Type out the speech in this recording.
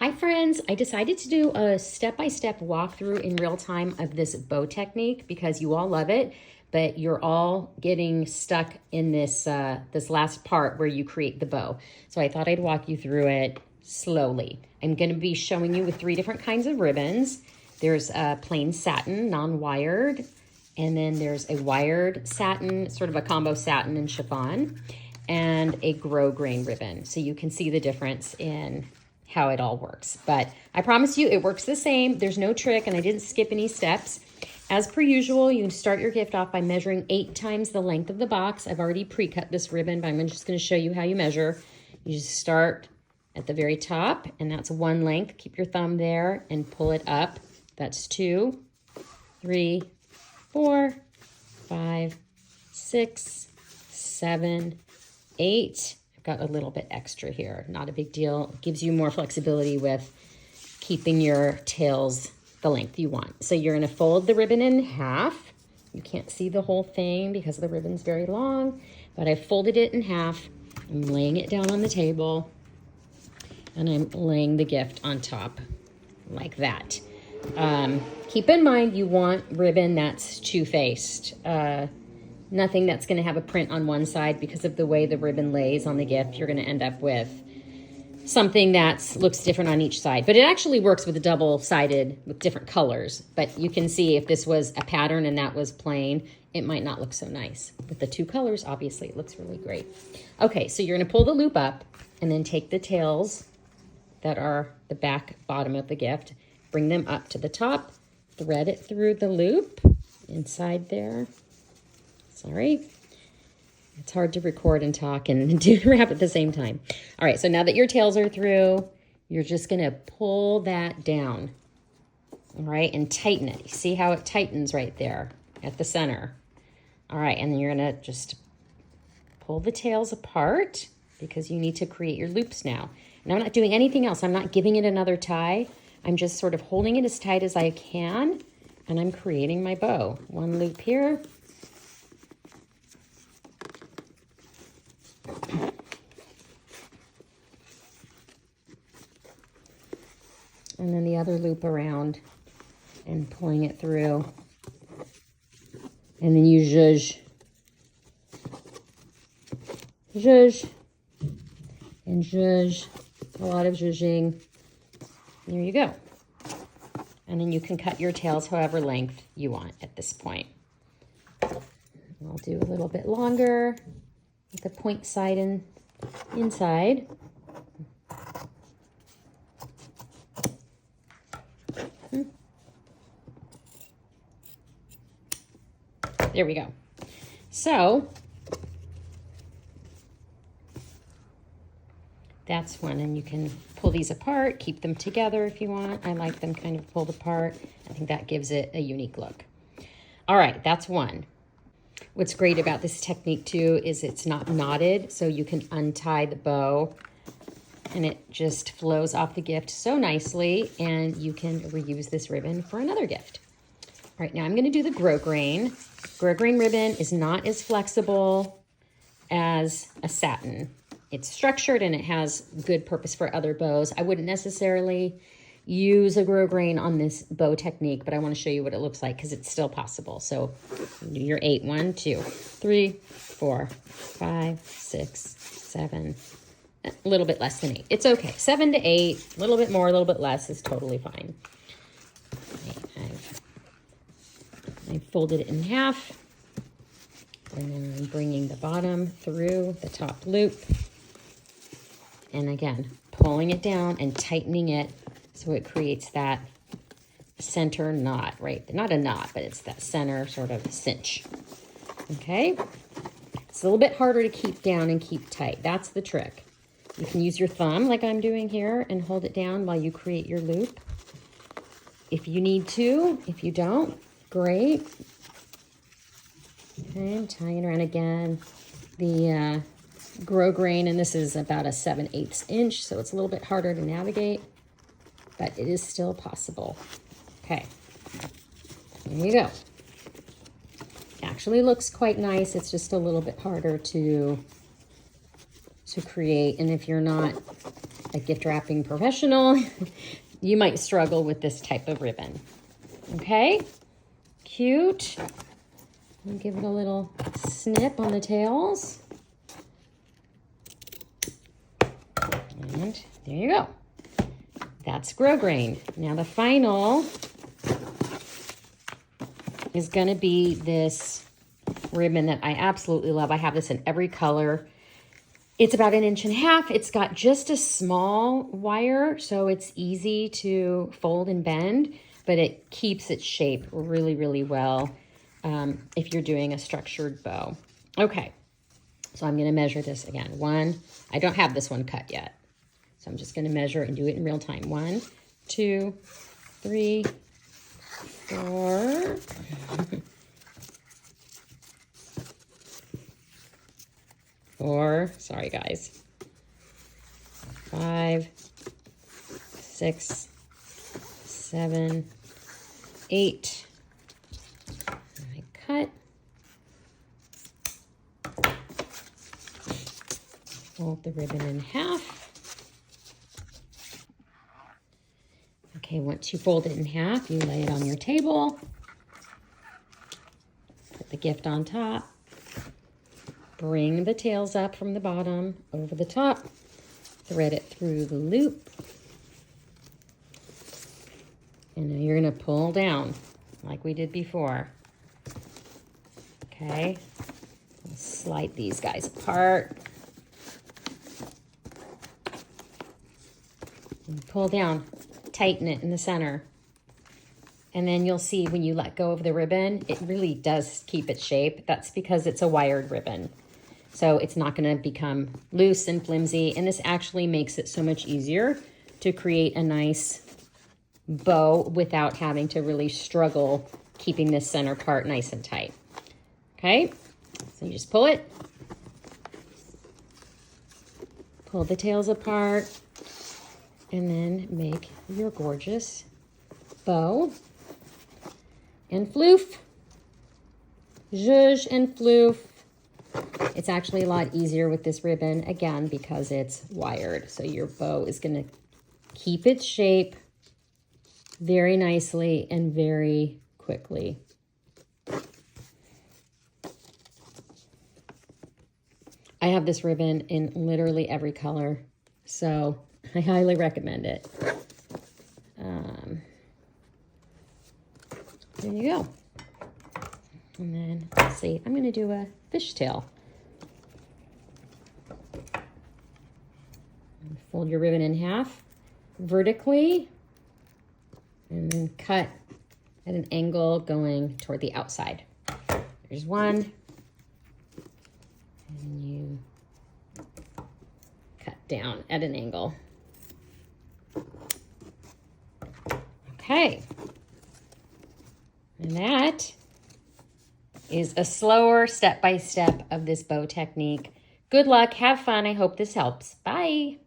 Hi friends, I decided to do a step-by-step walkthrough in real time of this bow technique because you all love it, but you're all getting stuck in this this last part where you create the bow. So I thought I'd walk you through it slowly. I'm going to be showing you with 3 different kinds of ribbons. There's a plain satin, non-wired, and then there's a wired satin, sort of a combo satin and chiffon, and a Grograin ribbon. So you can see the difference in how it all works. But I promise you it works the same. There's no trick and I didn't skip any steps. As per usual, you can start your gift off by measuring 8 times the length of the box. I've already pre-cut this ribbon, but I'm just going to show you how you measure. You just start at the very top, and that's 1 length. Keep your thumb there and pull it up. That's 2, 3, 4, 5, 6, 7, 8. I've got a little bit extra here. Not a big deal. It gives you more flexibility with keeping your tails the length you want. So you're going to fold the ribbon in half. You can't see the whole thing because the ribbon's very long, but I folded it in half. I'm laying it down on the table, and I'm laying the gift on top like that. Keep in mind you want ribbon that's two-faced. Nothing that's going to have a print on one side because of the way the ribbon lays on the gift. You're going to end up with something that looks different on each side. But it actually works with a double-sided with different colors. But you can see if this was a pattern and that was plain, it might not look so nice. With the 2 colors, obviously, it looks really great. Okay, so you're going to pull the loop up and then take the tails that are the back bottom of the gift, bring them up to the top, thread it through the loop inside there. Sorry, it's hard to record and talk and do wrap at the same time. All right, so now that your tails are through, you're just gonna pull that down, all right, and tighten it. You see how it tightens right there at the center. All right, and then you're gonna just pull the tails apart because you need to create your loops now. And I'm not doing anything else. I'm not giving it another tie. I'm just sort of holding it as tight as I can, and I'm creating my bow. 1 loop here. And then the other loop around and pulling it through. And then you zhuzh. Zhuzh. And zhuzh. A lot of zhuzhing. There you go. And then you can cut your tails however length you want at this point. I'll do a little bit longer with the point side and inside. There we go. So that's one, and you can pull these apart, keep them together if you want. I like them kind of pulled apart. I think that gives it a unique look. All right, that's one. What's great about this technique too is it's not knotted, so you can untie the bow and it just flows off the gift so nicely, and you can reuse this ribbon for another gift. All right, now I'm gonna do the Grograin. Grograin ribbon is not as flexible as a satin. It's structured and it has good purpose for other bows. I wouldn't necessarily use a Grograin on this bow technique, but I want to show you what it looks like because it's still possible. So do your 8. 1, 2, 3, 4, 5, 6, 7, a little bit less than 8. It's okay. 7 to 8, a little bit more, a little bit less is totally fine. I folded it in half, and then I'm bringing the bottom through the top loop. And again, pulling it down and tightening it so it creates that center knot, right? Not a knot, but it's that center sort of cinch. Okay? It's a little bit harder to keep down and keep tight. That's the trick. You can use your thumb like I'm doing here and hold it down while you create your loop. If you need to, if you don't, great. Okay, I'm tying it around again. The Grograin, and this is about a 7/8 inch, so it's a little bit harder to navigate, but it is still possible. Okay, there you go. Actually looks quite nice. It's just a little bit harder to create, and if you're not a gift wrapping professional, you might struggle with this type of ribbon. Okay, cute. And give it a little snip on the tails. And there you go. That's Grograin. Now the final is going to be this ribbon that I absolutely love. I have this in every color. It's about 1.5 inches. It's got just a small wire, so it's easy to fold and bend, but it keeps its shape really, really well if you're doing a structured bow. Okay, so I'm going to measure this again. I don't have this one cut yet, so I'm just going to measure and do it in real time. 1, 2, 3, 4. Sorry guys. 5, 6, 7, 8. I cut. Fold the ribbon in half. Okay, once you fold it in half, you lay it on your table. Put the gift on top. Bring the tails up from the bottom over the top. Thread it through the loop. And now you're going to pull down like we did before. Okay. Slide these guys apart. And pull down. Tighten it in the center. And then you'll see when you let go of the ribbon, it really does keep its shape. That's because it's a wired ribbon. So it's not going to become loose and flimsy. And this actually makes it so much easier to create a nice bow without having to really struggle keeping this center part nice and tight. Okay, so you just pull it. Pull the tails apart. And then make your gorgeous bow. And floof. Zhuzh and floof. It's actually a lot easier with this ribbon, again, because it's wired. So your bow is going to keep its shape very nicely and very quickly. I have this ribbon in literally every color, so I highly recommend it. There you go. And then, let's see, I'm going to do a fishtail. Fold your ribbon in half vertically and then cut at an angle going toward the outside. There's one. And you cut down at an angle. Okay. And that is a slower step-by-step of this bow technique. Good luck. Have fun. I hope this helps. Bye.